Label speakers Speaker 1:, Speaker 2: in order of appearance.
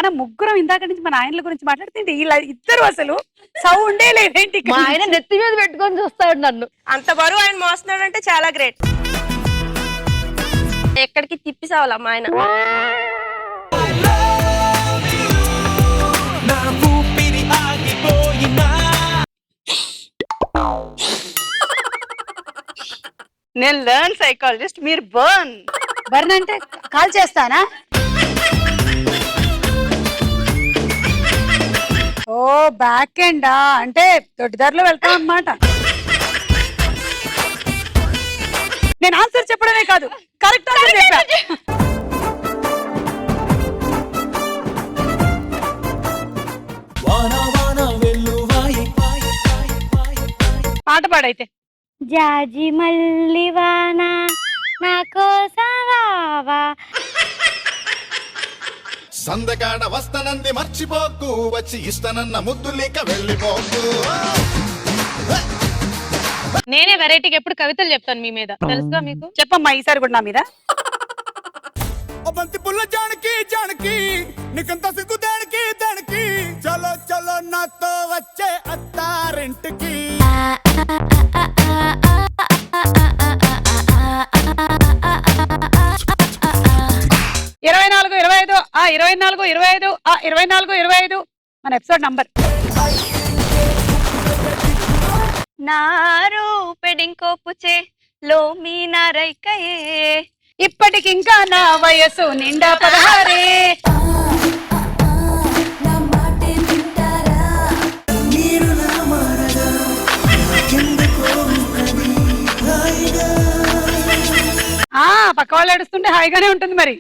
Speaker 1: మన ముగ్గురం ఇందాక నుంచి మన ఆయనల గురించి మాట్లాడుతుంటే ఇలా ఇద్దరు అసలు సౌండే లేదేంటి
Speaker 2: మా ఆయన నెత్తి మీద పెట్టుకొని చూస్తాడు నన్ను.
Speaker 3: అంత బరువు ఆయన మోస్తున్నాడు అంటే చాలా గ్రేట్. ఎక్కడికి తిప్పిసావాలా మా ఆయన.
Speaker 2: నేను లర్న్ సైకాలజిస్ట్, మీరు బర్న్.
Speaker 1: బర్న్ అంటే కాల్ చేస్తానా? ఓ బ్యాక్ ఎండా అంటే దొడ్డిదారిలో వెళ్తాం అన్నమాట. నేను ఆన్సర్ చెప్పడమే కాదు కరెక్ట్ ఆన్సర్ చెప్పా. పాట పాడైతే.
Speaker 4: జాజి మల్లివాన నా కోసవావా
Speaker 5: సందకాడ వస్తనంది మర్చిపోకు, వచ్చి ఇస్తనన్న ముద్దులేక వెళ్ళిపోకు.
Speaker 6: నేనే వెరైటీకి ఎప్పుడు కవితలు చెప్తాను మీ మీద, తెలుసుగా మీకు.
Speaker 1: చెప్పమ్మా ఈసారి కూడా నా మీద.
Speaker 5: బంతి పుల్ల జానకి జానకి నీకంత సిగ్గు దానికి దానికి, చలో చలో నాతో వచ్చే అత్తారింటికి.
Speaker 1: 24 25 24 25 24 25 మన ఎపిసోడ్ నంబర్.
Speaker 3: నారు పెడింకోపుచే లో మీ నారైకయే,
Speaker 1: ఇప్పటికింకా నా వయసు నిండా 16. పక్క వాళ్ళు ఏడుస్తుంటే హాయిగానే ఉంటుంది మరి.